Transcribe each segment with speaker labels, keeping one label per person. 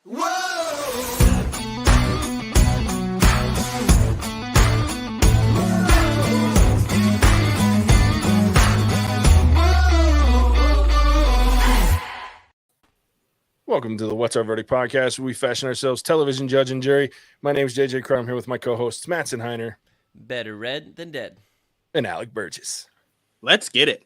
Speaker 1: Welcome to the What's Our Verdict podcast, where we fashion ourselves television judge and jury. My name is JJ Crow. I'm here with my co-hosts Mattson,
Speaker 2: Better red than dead,
Speaker 1: and Alec Burgess.
Speaker 3: Let's get it.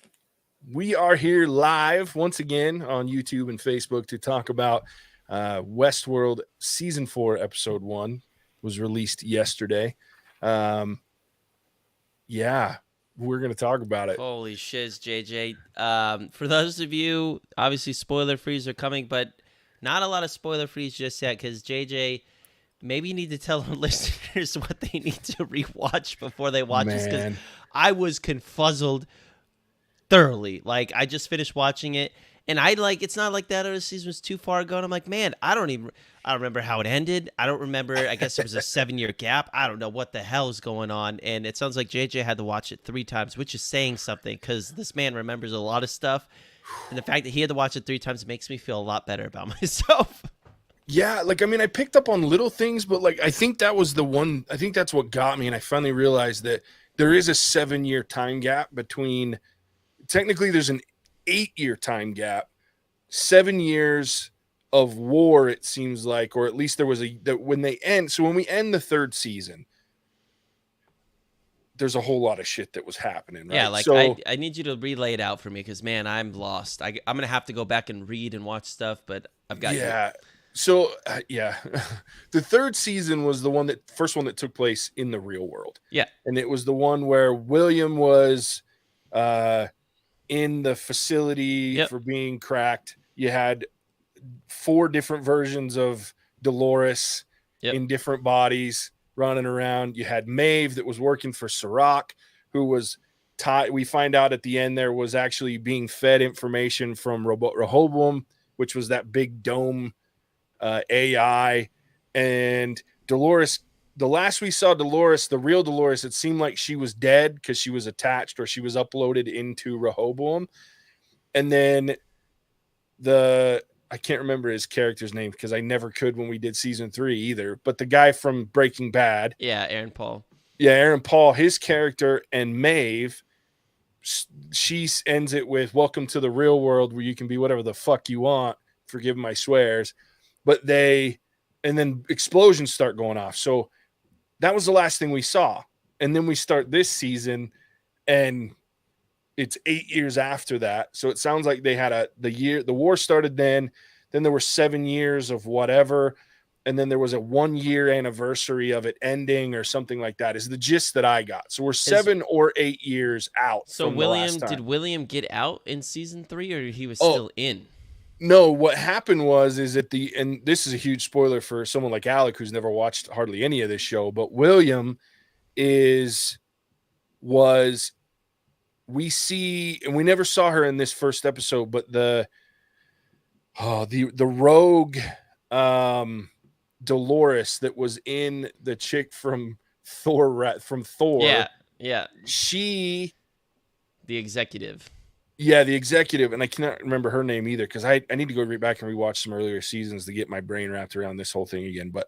Speaker 1: We are here live once again on YouTube and Facebook to talk about Westworld Season 4, Episode 1 was released yesterday. We're going to talk about it.
Speaker 2: Holy shiz, JJ. For those of you, obviously spoiler frees are coming, but not a lot of spoiler frees just yet, because JJ, maybe you need to tell our listeners what they need to rewatch before they watch this, because I was confuzzled thoroughly. Like, I just finished watching it, and it's not like that other season was too far ago, and I'm like, man, I don't remember how it ended. I don't remember. I guess there was a 7-year gap. I don't know what the hell is going on, and it sounds like JJ had to watch it 3 times, which is saying something, because this man remembers a lot of stuff, and the fact that he had to watch it 3 times makes me feel a lot better about myself.
Speaker 1: Yeah, I picked up on little things, but I think that was the one. I think that's what got me, and I finally realized that there is a 7-year time gap between. Technically, there's an 8-year time gap, 7 years of war, it seems like, or at least there was when they end. So when we end the 3rd season, there's a whole lot of shit that was happening. Right?
Speaker 2: Yeah, I need you to relay it out for me, because man, I'm lost. I'm gonna have to go back and read and watch stuff, but I've got
Speaker 1: you. So the 3rd season was the first one that took place in the real world.
Speaker 2: Yeah,
Speaker 1: and it was the one where William was in the facility for being cracked. You had 4 different versions of Dolores in different bodies running around. You had Maeve that was working for Sirach, who was we find out at the end there was actually being fed information from Rehoboam, which was that big dome AI. And Dolores, the last we saw Dolores, the real Dolores, it seemed like she was dead because she was attached, or she was uploaded into Rehoboam. And then I can't remember his character's name, because I never could when we did season 3 either. But the guy from Breaking Bad.
Speaker 2: Yeah, Aaron Paul.
Speaker 1: Yeah, Aaron Paul, his character, and Maeve, she ends it with, "Welcome to the real world where you can be whatever the fuck you want. Forgive my swears." But and then explosions start going off. So that was the last thing we saw. And then we start this season, and it's 8 years after that. So it sounds like they had the war started then there were 7 years of whatever. And then there was a 1-year anniversary of it ending or something like that, is the gist that I got. So we're 7 or 8 years out.
Speaker 2: So
Speaker 1: from the last time.
Speaker 2: Did William get out in season 3, or he was still in?
Speaker 1: No, what happened is and this is a huge spoiler for someone like Alec, who's never watched hardly any of this show, but William we see, and we never saw her in this first episode, but the rogue Dolores that was in the chick from Thor.
Speaker 2: Yeah. The executive.
Speaker 1: Yeah, the executive, and I cannot remember her name either, because I need to go back and rewatch some earlier seasons to get my brain wrapped around this whole thing again. But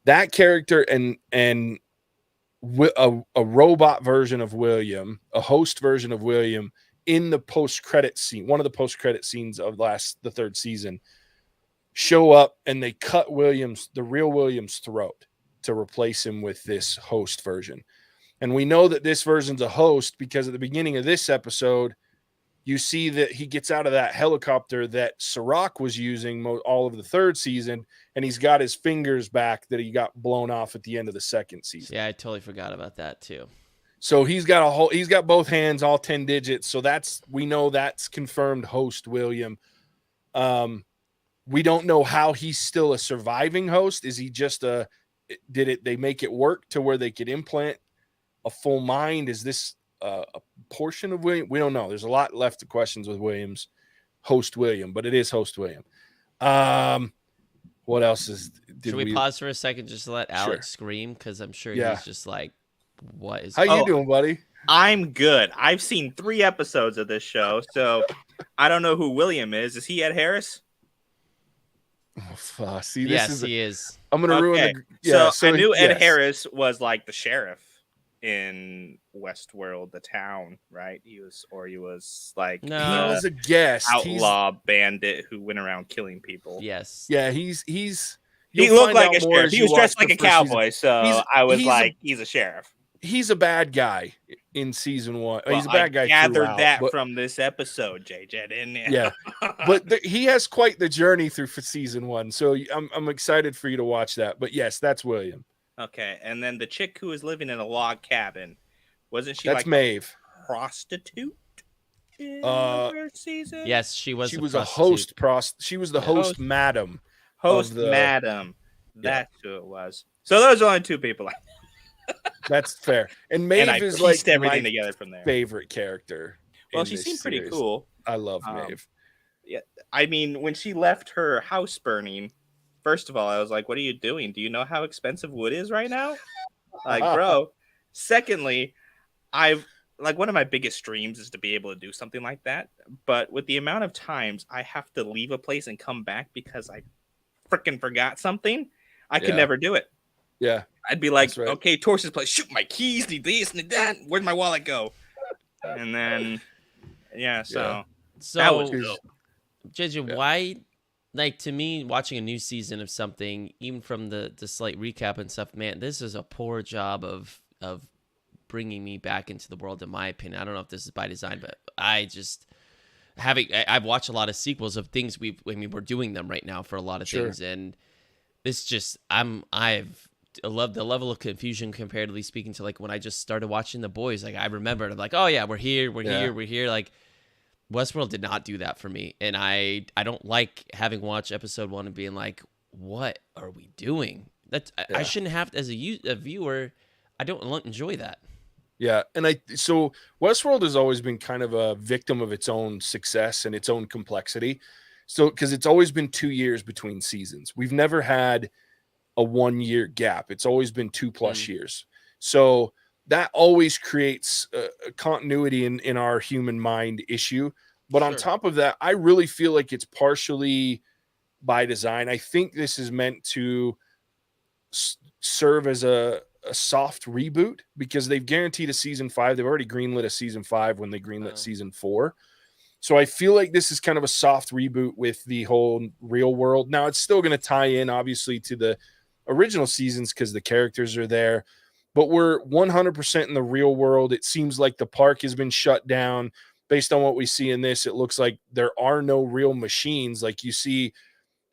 Speaker 1: that character and a robot version of William, a host version of William, in the post-credit scene, one of the post-credit scenes of the 3rd season, show up, and they cut the real William's throat to replace him with this host version. And we know that this version's a host because at the beginning of this episode, you see that he gets out of that helicopter that Sirach was using all of the 3rd season, and he's got his fingers back that he got blown off at the end of the 2nd season.
Speaker 2: Yeah, I totally forgot about that too.
Speaker 1: So he's got both hands, all 10 digits. So we know that's confirmed host William. We don't know how he's still a surviving host. Is he just they make it work to where they could implant a full mind? Is this a portion of William? We don't know. There's a lot left of questions with host William, but it is host William. What else
Speaker 2: should we pause for a second just to let Alex scream? Because I'm sure he's just like, what is...
Speaker 1: How you doing, buddy?
Speaker 3: I'm good. I've seen 3 episodes of this show, so I don't know who William is. Is he Ed Harris?
Speaker 1: See, this
Speaker 2: Yes,
Speaker 1: is.
Speaker 2: he is.
Speaker 1: I'm gonna ruin
Speaker 3: Okay,
Speaker 1: the. Yeah,
Speaker 3: so I knew Ed
Speaker 1: yes.
Speaker 3: Harris was like the sheriff in Westworld, the town, right? He was like
Speaker 2: No.
Speaker 1: He
Speaker 3: the
Speaker 1: was a guest.
Speaker 3: outlaw bandit who went around killing people.
Speaker 2: Yes.
Speaker 1: Yeah, he's.
Speaker 3: He
Speaker 1: You'll
Speaker 3: looked
Speaker 1: find
Speaker 3: like
Speaker 1: out
Speaker 3: a
Speaker 1: more
Speaker 3: sheriff.
Speaker 1: as
Speaker 3: He
Speaker 1: you
Speaker 3: was dressed
Speaker 1: watch
Speaker 3: like
Speaker 1: the
Speaker 3: a
Speaker 1: first season.
Speaker 3: cowboy, so I was like, he's a sheriff.
Speaker 1: He's a bad guy in season 1.
Speaker 3: Well,
Speaker 1: He's a bad guy
Speaker 3: gathered
Speaker 1: throughout,
Speaker 3: that
Speaker 1: but,
Speaker 3: from this episode, JJ, didn't you?
Speaker 1: yeah, but he has quite the journey through for season 1. So I'm excited for you to watch that. But yes, that's William.
Speaker 3: Okay, and then the chick who was living in a log cabin, wasn't she
Speaker 1: That's
Speaker 3: like
Speaker 1: Maeve.
Speaker 3: a prostitute in
Speaker 1: Uh,
Speaker 3: the first season?
Speaker 2: Yes, she was.
Speaker 1: She
Speaker 2: a
Speaker 1: was
Speaker 2: prostitute.
Speaker 1: a host. She was the host, madam.
Speaker 3: Host madam. That's who it was. So those are only 2 people.
Speaker 1: That's fair. And Maeve
Speaker 3: I
Speaker 1: is
Speaker 3: pieced
Speaker 1: like
Speaker 3: everything
Speaker 1: my
Speaker 3: together from there.
Speaker 1: favorite character.
Speaker 3: Well,
Speaker 1: in
Speaker 3: she
Speaker 1: this
Speaker 3: seemed pretty
Speaker 1: series.
Speaker 3: cool.
Speaker 1: I love Maeve.
Speaker 3: Yeah, I mean, when she left her house burning, first of all, I was like, "What are you doing? Do you know how expensive wood is right now?" Like, bro. Secondly, one of my biggest dreams is to be able to do something like that. But with the amount of times I have to leave a place and come back because I freaking forgot something, I could never do it.
Speaker 1: Yeah.
Speaker 3: I'd be like,
Speaker 1: right.
Speaker 3: okay, Torsion's place, shoot, my keys, need this, need that. Where'd my wallet go? And then, so that was dope.
Speaker 2: JJ, why, like, to me, watching a new season of something, even from the slight recap and stuff, man, this is a poor job of bringing me back into the world, in my opinion. I don't know if this is by design, but I just I've watched a lot of sequels of things we're doing them right now for a lot of things, and this just I love the level of confusion comparatively speaking to like when I just started watching The Boys. Like I remembered, I'm like, oh yeah, we're here. Like Westworld did not do that for me, and I don't like having watched episode 1 and being like, what are we doing? I shouldn't have to, as a viewer. I don't enjoy that.
Speaker 1: Yeah, and so Westworld has always been kind of a victim of its own success and its own complexity. So because it's always been 2 years between seasons, we've never had a 1 year gap. It's always been 2+ years. So that always creates a continuity in our human mind issue. But on top of that, I really feel like it's partially by design. I think this is meant to serve as a soft reboot because they've guaranteed a season 5. They've already greenlit a season 5 when they greenlit season 4. So I feel like this is kind of a soft reboot with the whole real world. Now it's still going to tie in obviously to the original seasons because the characters are there, but we're 100% in the real world. It seems like the park has been shut down. Based on what we see in this, it looks like there are no real machines. Like you see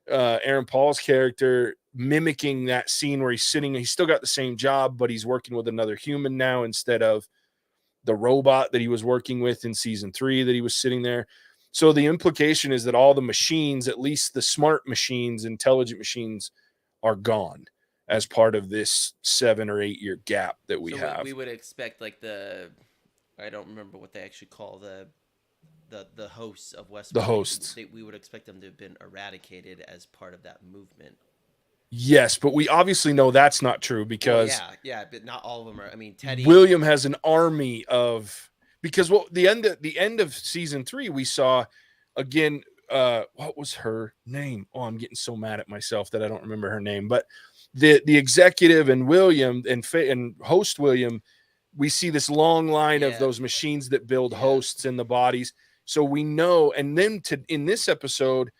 Speaker 1: Aaron Paul's character mimicking that scene where he's sitting, he's still got the same job, but he's working with another human now instead of the robot that he was working with in season 3 that he was sitting there. So the implication is that all the machines, at least the smart machines, intelligent machines, are gone as part of this 7 or 8 year gap that we have.
Speaker 2: We would expect like I don't remember what they actually call the hosts of Westworld.
Speaker 1: The hosts.
Speaker 2: We would expect them to have been eradicated as part of that movement.
Speaker 1: Yes, but we obviously know that's not true because
Speaker 2: but not all of them are. I mean, Teddy
Speaker 1: William has an army of because the end of season 3 we saw again. What was her name? Oh, I'm getting so mad at myself that I don't remember her name. But the executive and William and host William, we see this long line of those machines that build hosts in the bodies. So we know, and then in this episode,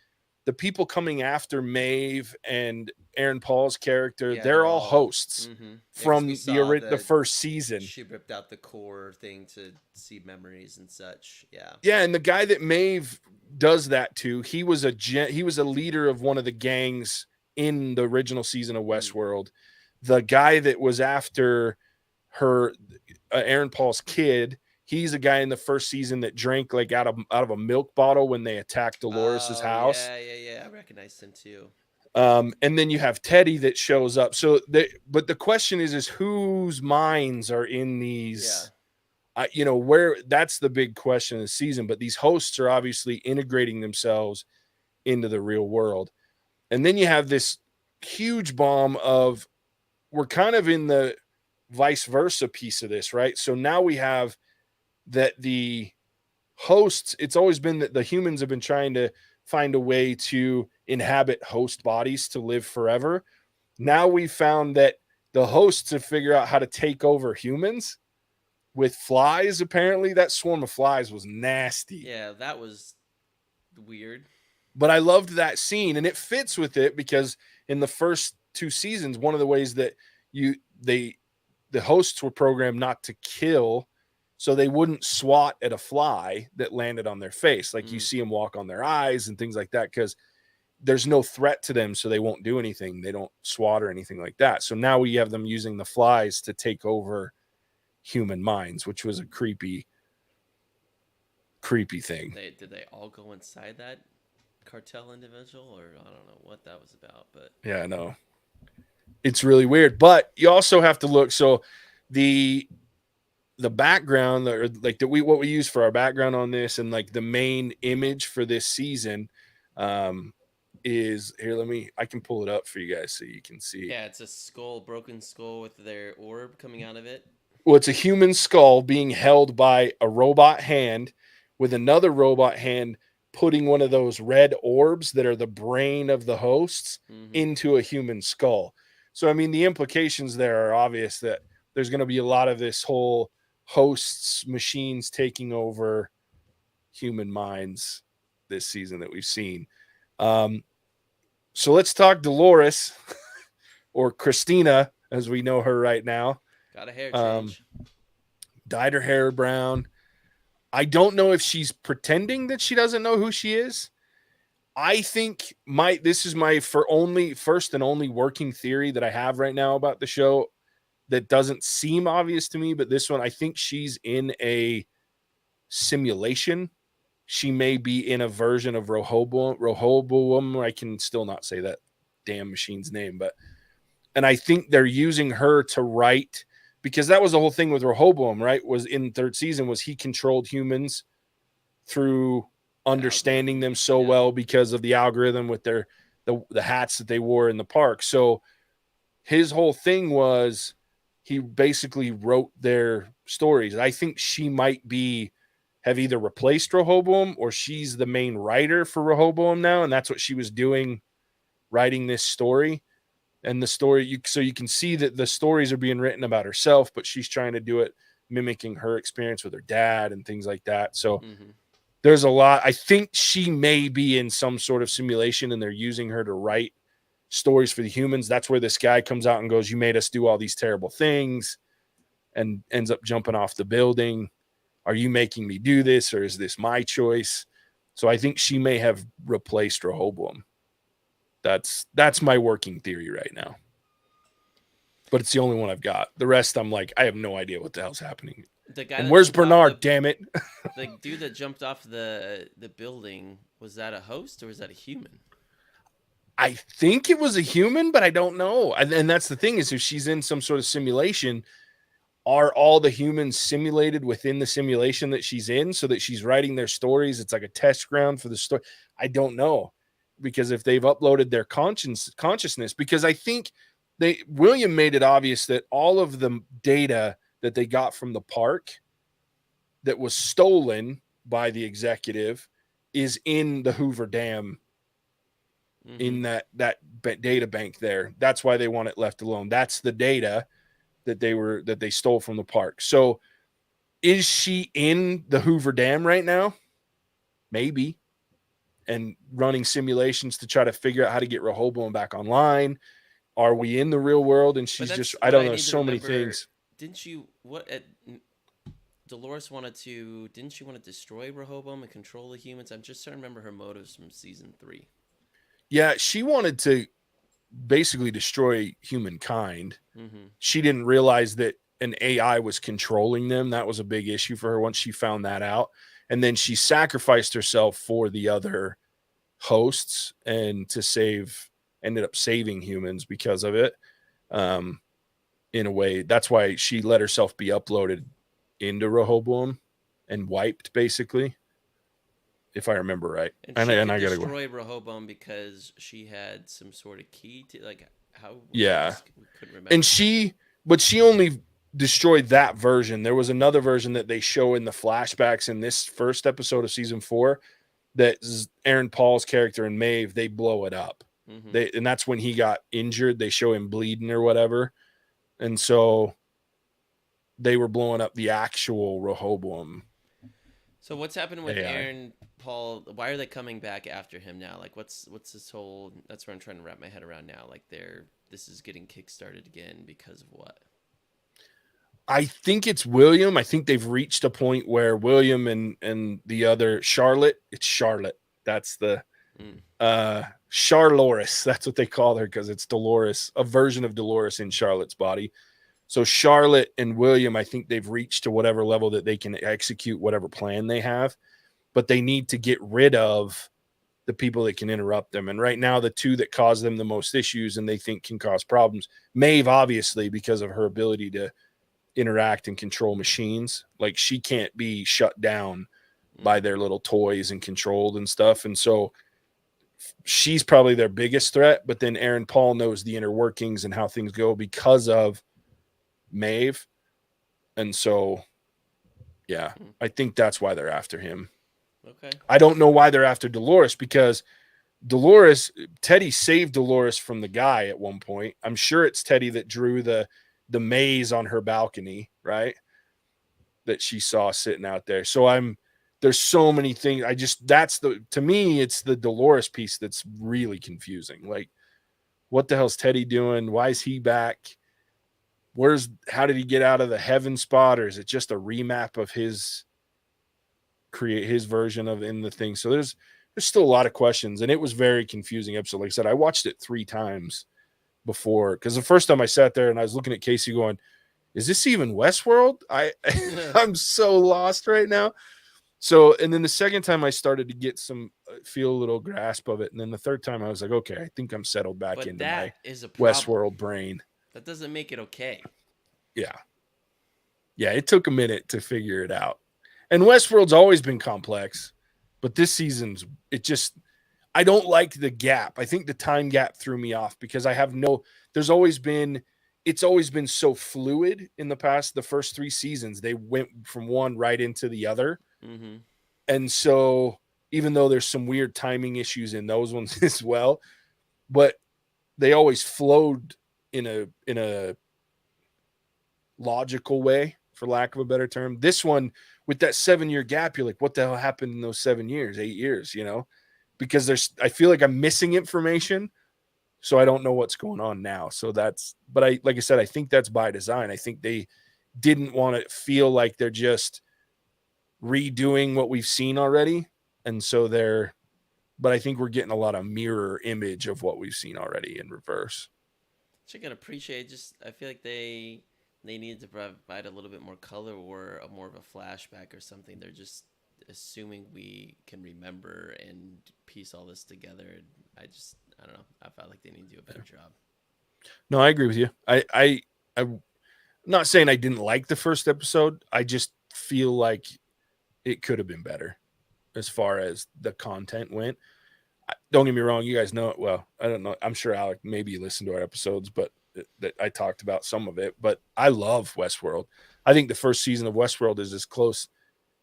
Speaker 1: the people coming after Maeve and Aaron Paul's character, they're all hosts from the first season.
Speaker 2: She ripped out the core thing to see memories and such. Yeah.
Speaker 1: Yeah, and the guy that Maeve does that to, he was a leader of one of the gangs in the original season of Westworld. The guy that was after her, Aaron Paul's kid, he's a guy in the first season that drank like out of a milk bottle when they attacked Dolores's house.
Speaker 2: Yeah. I recognized him too.
Speaker 1: And then you have Teddy that shows up. But the question is whose minds are in these? Where that's the big question of the season. But these hosts are obviously integrating themselves into the real world. And then you have this huge bomb of we're kind of in the vice versa piece of this, right? So now we have that the hosts, it's always been that the humans have been trying to find a way to inhabit host bodies to live forever. Now we found that the hosts have figured out how to take over humans with flies. Apparently that swarm of flies was nasty.
Speaker 2: Yeah, that was weird.
Speaker 1: But I loved that scene, and it fits with it because in the first 2 seasons, one of the ways that the hosts were programmed not to kill, so they wouldn't swat at a fly that landed on their face. Like you see them walk on their eyes and things like that, because there's no threat to them, so they won't do anything. They don't swat or anything like that. So now we have them using the flies to take over human minds, which was a creepy thing.
Speaker 2: Did they all go inside that cartel individual, or I don't know what that was about, but
Speaker 1: yeah, no, it's really weird. But you also have to look. So the background, or like what we use for our background on this, and like the main image for this season, is here. I can pull it up for you guys so you can see.
Speaker 2: Yeah, it's a broken skull with their orb coming out of it.
Speaker 1: Well, it's a human skull being held by a robot hand, with another robot hand putting one of those red orbs that are the brain of the hosts into a human skull. So, I mean, the implications there are obvious that there's going to be a lot of this whole hosts, machines taking over human minds this season that we've seen. So let's talk Dolores, or Christina, as we know her right now.
Speaker 2: Got a hair change.
Speaker 1: Dyed her hair brown. I don't know if she's pretending that she doesn't know who she is. I think this is my first and only working theory that I have right now about the show that doesn't seem obvious to me, but this one, I think she's in a simulation. She may be in a version of Rehoboam. I can still not say that damn machine's name, and I think they're using her to write, because that was the whole thing with Rehoboam, right? Was in 3rd season, was he controlled humans through understanding them so well because of the algorithm with the hats that they wore in the park. So his whole thing was he basically wrote their stories. I think she might have either replaced Rehoboam, or she's the main writer for Rehoboam now, and that's what she was doing, writing this story. And the story, so you can see that the stories are being written about herself, but she's trying to do it mimicking her experience with her dad and things like that. So there's a lot. I think she may be in some sort of simulation, and they're using her to write stories for the humans. That's where this guy comes out and goes, "You made us do all these terrible things," and ends up jumping off the building. "Are you making me do this, or is this my choice?" So I think she may have replaced Rehoboam. That's my working theory right now. But it's the only one I've got. The rest, I'm like, I have no idea what the hell's happening. And where's Bernard, damn it?
Speaker 2: The dude that jumped off the building, was that a host or was that a human?
Speaker 1: I think it was a human, but I don't know. And that's the thing, is if she's in some sort of simulation, are all the humans simulated within the simulation that she's in, so that she's writing their stories? It's like a test ground for the story. I don't know, because if they've uploaded their consciousness, because I think William made it obvious that all of the data that they got from the park that was stolen by the executive is in the Hoover Dam, in that data bank there. That's why they want it left alone. That's the data that they stole from the park. So is she in the Hoover Dam right now? Maybe. And running simulations to try to figure out how to get Rehoboam back online. Are we in the real world? And she's just, I don't know, so many things.
Speaker 2: Didn't you, Dolores didn't she want to destroy Rehoboam and control the humans? I'm just trying to remember her motives from season 3.
Speaker 1: Yeah, she wanted to basically destroy humankind. She didn't realize that an AI was controlling them. That was a big issue for her once she found that out. And then she sacrificed herself for the other hosts, and ended up saving humans because of it. In a way, that's why she let herself be uploaded into Rehoboam and wiped, basically, if I remember right.
Speaker 2: And she could destroy Rehoboam because she had some sort of key to, like, how?
Speaker 1: Yeah.
Speaker 2: We couldn't remember.
Speaker 1: But she only destroyed that version. There was another version that they show in the flashbacks in this first episode of season 4 that Aaron Paul's character and Maeve, they blow it up. And that's when he got injured. They show him bleeding or whatever. And so they were blowing up the actual Rehoboam.
Speaker 2: So what's happening with Aaron Paul? Why are they coming back after him now? Like, what's this whole? That's where I'm trying to wrap my head around now. Like, this is getting kickstarted again because of what?
Speaker 1: I think it's William. I think they've reached a point where William and the other Charlotte. It's Charlotte. That's the Charloris. That's what they call her because it's Dolores, a version of Dolores in Charlotte's body. So Charlotte and William, I think they've reached to whatever level that they can execute whatever plan they have, but they need to get rid of the people that can interrupt them. And right now, the two that cause them the most issues and they think can cause problems, Maeve, obviously, because of her ability to interact and control machines. Like, she can't be shut down by their little toys and controlled and stuff. And so she's probably their biggest threat. But then Aaron Paul knows the inner workings and how things go because of Maeve. And so, yeah, I think that's why they're after him.
Speaker 2: Okay.
Speaker 1: I don't know why they're after Dolores, because Teddy saved Dolores from the guy at one point. I'm sure it's Teddy that drew the maze on her balcony, right? That she saw sitting out there. So there's so many things. To me, it's the Dolores piece that's really confusing. Like, what the hell's Teddy doing? Why is he back? How did he get out of the heaven spot? Or is it just a remap of his version of in the thing? So there's still a lot of questions, and it was very confusing episode. Like I said, I watched it 3 times before, because the first time I sat there and I was looking at Casey going, is this even Westworld? I'm so lost right now. So, and then the second time I started to get feel a little grasp of it. And then the third time I was like, okay, I think I'm settled back into my Westworld brain.
Speaker 2: That doesn't make it okay.
Speaker 1: Yeah. Yeah. It took a minute to figure it out. And Westworld's always been complex, but this season's, I don't like the gap. I think the time gap threw me off because it's always been so fluid in the past. The first 3 seasons, they went from one right into the other.
Speaker 2: Mm-hmm.
Speaker 1: And so even though there's some weird timing issues in those ones as well, but they always flowed in a logical way, for lack of a better term. This one, with that 7-year gap, you're like, what the hell happened in those 7 years, 8 years, because I feel like I'm missing information. So I don't know what's going on now. So like I said, I think that's by design. I think they didn't want to feel like they're just redoing what we've seen already. And so but I think we're getting a lot of mirror image of what we've seen already in reverse.
Speaker 2: Which I can appreciate. I feel like they need to provide a little bit more color or more of a flashback or something. They're just assuming we can remember and piece all this together. I don't know. I felt like they need to do a better job.
Speaker 1: No, I agree with you. I'm not saying I didn't like the first episode. I just feel like it could have been better as far as the content went. Don't get me wrong. You guys know it well. I don't know. I'm sure Alec, maybe you listened to our episodes, but that I talked about some of it, but I love Westworld. I think the first season of Westworld is as close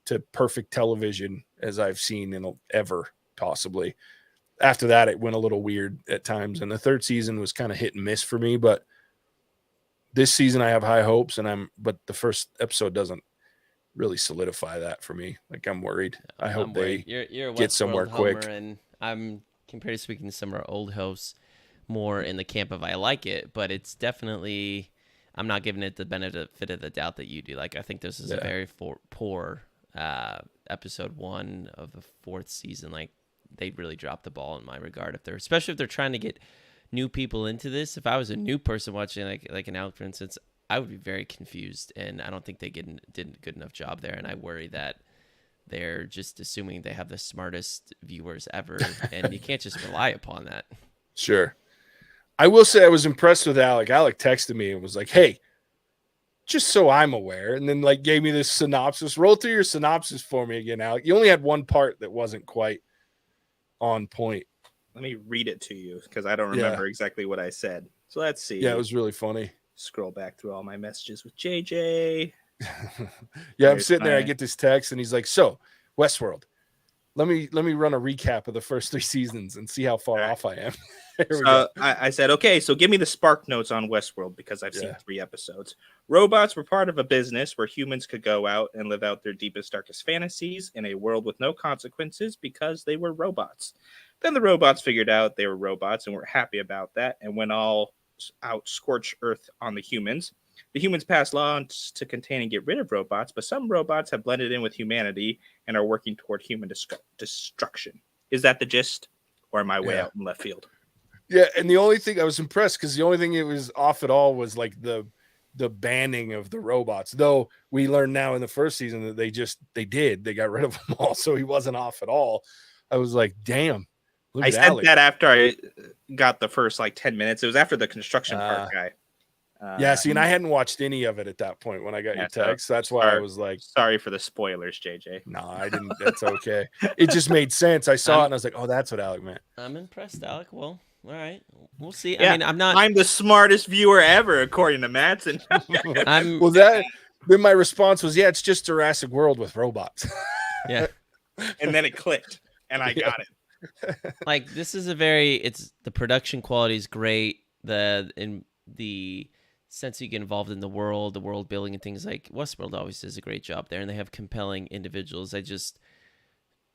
Speaker 1: to perfect television as I've seen in ever, possibly. After that, it went a little weird at times, and the third season was kind of hit and miss for me, but this season I have high hopes, but the first episode doesn't really solidify that for me. Like, I'm worried. I hope they
Speaker 2: you're a
Speaker 1: get somewhere quick.
Speaker 2: And I'm, compared to speaking to some of our old hosts, more in the camp of I like it, but it's definitely, I'm not giving it the benefit of the doubt that you do. Like, I think this is a very poor episode 1 of the 4th season. Like, they really dropped the ball in my regard. Especially if they're trying to get new people into this. If I was a new person watching, like an Alec, for instance, I would be very confused, and I don't think they did a good enough job there. And I worry that they're just assuming they have the smartest viewers ever, and you can't just rely upon that.
Speaker 1: Sure. I will say I was impressed with Alec. Alec texted me and was like, hey, just so I'm aware, and then like gave me this synopsis. Roll through your synopsis for me again, Alec. You only had one part that wasn't quite on point.
Speaker 3: Let me read it to you because I don't remember exactly what I said. So let's see.
Speaker 1: Yeah, it was really funny.
Speaker 3: Scroll back through all my messages with JJ.
Speaker 1: I'm sitting there. I get this text, and he's like, so, Westworld, let me run a recap of the first 3 seasons and see how far off I am.
Speaker 3: So I said, okay, so give me the spark notes on Westworld because I've seen 3 episodes. Robots were part of a business where humans could go out and live out their deepest, darkest fantasies in a world with no consequences because they were robots. Then the robots figured out they were robots and were happy about that and went all out scorch earth on the humans. The humans passed laws to contain and get rid of robots, but some robots have blended in with humanity and are working toward human destruction. Is that the gist? Or am I way out in left field?
Speaker 1: Yeah, and the only thing I was impressed because the only thing it was off at all was like the banning of the robots. Though we learned now in the first season that they got rid of them all, so he wasn't off at all. I was like, damn.
Speaker 3: I said Alec. That after I got the first like 10 minutes. It was after the construction park guy.
Speaker 1: See, and I hadn't watched any of it at that point when I got your text. That's why I was like,
Speaker 3: sorry for the spoilers, JJ.
Speaker 1: No, I didn't. That's okay. It just made sense. I saw it and I was like, oh, that's what Alec meant.
Speaker 2: I'm impressed, Alec. Well, all right. We'll see.
Speaker 3: Yeah,
Speaker 2: I mean,
Speaker 3: I'm the smartest viewer ever, according to Mattson.
Speaker 1: Then my response was, yeah, it's just Jurassic World with robots.
Speaker 2: Yeah.
Speaker 3: And then it clicked and I got it.
Speaker 2: Like, this is the production quality is great. The sense you get involved in the world building and things like Westworld always does a great job there, and they have compelling individuals.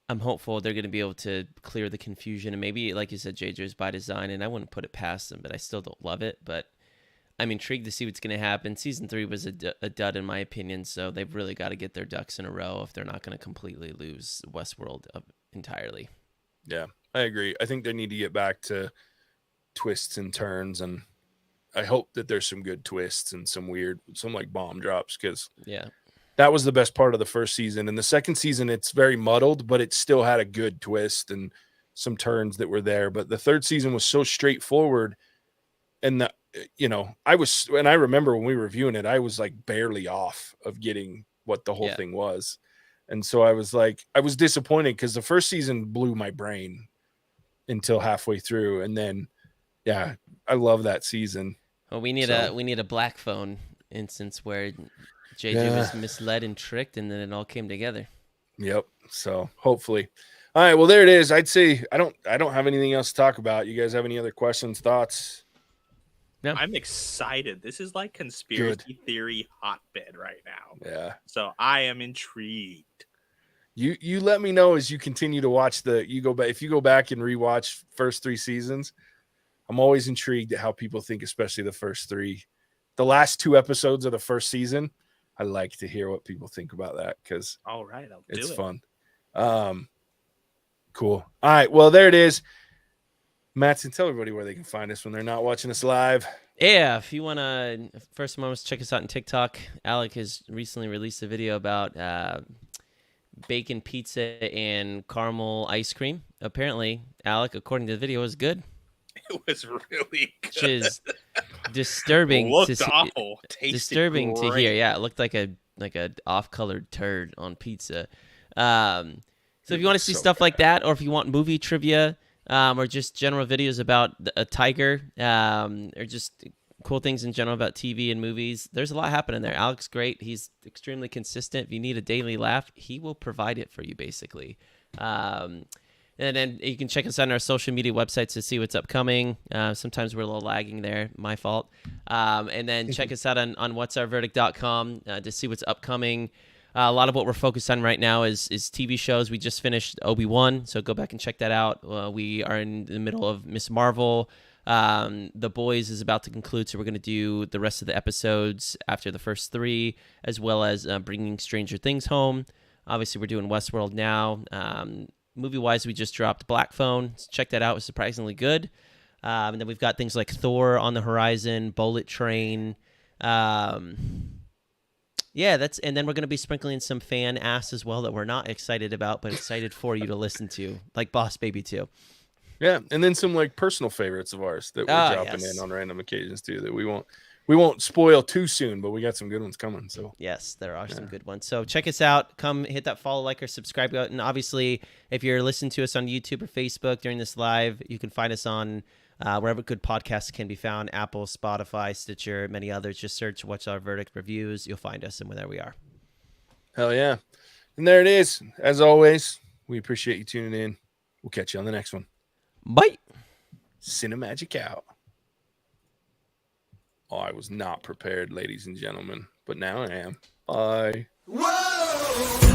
Speaker 2: I'm hopeful they're going to be able to clear the confusion, and maybe, like you said, JJ, is by design, and I wouldn't put it past them, but I still don't love it. But I'm intrigued to see what's going to happen. Season 3 was a dud in my opinion, so they've really got to get their ducks in a row if they're not going to completely lose Westworld entirely.
Speaker 1: Yeah, I agree. I think they need to get back to twists and turns, and I hope that there's some good twists and some like bomb drops, because that was the best part of the first season. And the second season, it's very muddled, but it still had a good twist and some turns that were there. But the third season was so straightforward. And I remember when we were reviewing it, I was like barely off of getting what the whole thing was. And so I was disappointed because the first season blew my brain until halfway through. And then, I love that season.
Speaker 2: Well, we need a black phone instance where JJ was misled and tricked, and then it all came together.
Speaker 1: Yep. So hopefully. All right. Well, there it is. I'd say I don't have anything else to talk about. You guys have any other questions, thoughts?
Speaker 2: No.
Speaker 3: I'm excited. This is like conspiracy theory hotbed right now.
Speaker 1: Yeah.
Speaker 3: So I am intrigued.
Speaker 1: You let me know as you continue to watch if you go back and rewatch first 3 seasons. I'm always intrigued at how people think, especially the first 3. The last 2 episodes of the first season, I like to hear what people think about that because
Speaker 3: all right,
Speaker 1: it's fun. Cool. All right. Well, there it is. Mattson, tell everybody where they can find us when they're not watching us live.
Speaker 2: Yeah, if you want to, first and foremost, check us out on TikTok. Alec has recently released a video about bacon pizza and caramel ice cream. Apparently, Alec, according to the video, was good.
Speaker 3: It was really good.
Speaker 2: Which is disturbing.
Speaker 3: Awful.
Speaker 2: Disturbing to hear. Yeah, it looked like a off-colored turd on pizza. So if you want to see stuff like that, or if you want movie trivia, or just general videos about a tiger, or just cool things in general about TV and movies, there's a lot happening there. Alec's great. He's extremely consistent. If you need a daily laugh, he will provide it for you, basically. And then you can check us out on our social media websites to see what's upcoming. Sometimes we're a little lagging there. My fault. And then check us out on whatsourverdict.com to see what's upcoming. A lot of what we're focused on right now is TV shows. We just finished Obi-Wan, so go back and check that out. We are in the middle of Miss Marvel. The Boys is about to conclude, so we're going to do the rest of the episodes after the first 3, as well as bringing Stranger Things home. Obviously, we're doing Westworld now. Movie-wise, we just dropped Black Phone. So check that out. It was surprisingly good. And then we've got things like Thor on the horizon, Bullet Train. And then we're going to be sprinkling some fan ass as well that we're not excited about, but excited for you to listen to, like Boss Baby 2.
Speaker 1: Yeah, and then some like personal favorites of ours that we're dropping in on random occasions too that we won't spoil too soon, but we got some good ones coming. So
Speaker 2: yes, there are some good ones. So check us out. Come hit that follow, like, or subscribe button. Obviously, if you're listening to us on YouTube or Facebook during this live, you can find us on wherever good podcasts can be found: Apple, Spotify, Stitcher, many others. Just search "What's Our Verdict" reviews. You'll find us, and there we are.
Speaker 1: Hell yeah! And there it is. As always, We appreciate you tuning in. We'll catch you on the next one.
Speaker 2: Bye.
Speaker 1: Cinemagic out. Oh, I was not prepared, ladies and gentlemen, but now I am. Bye. Whoa!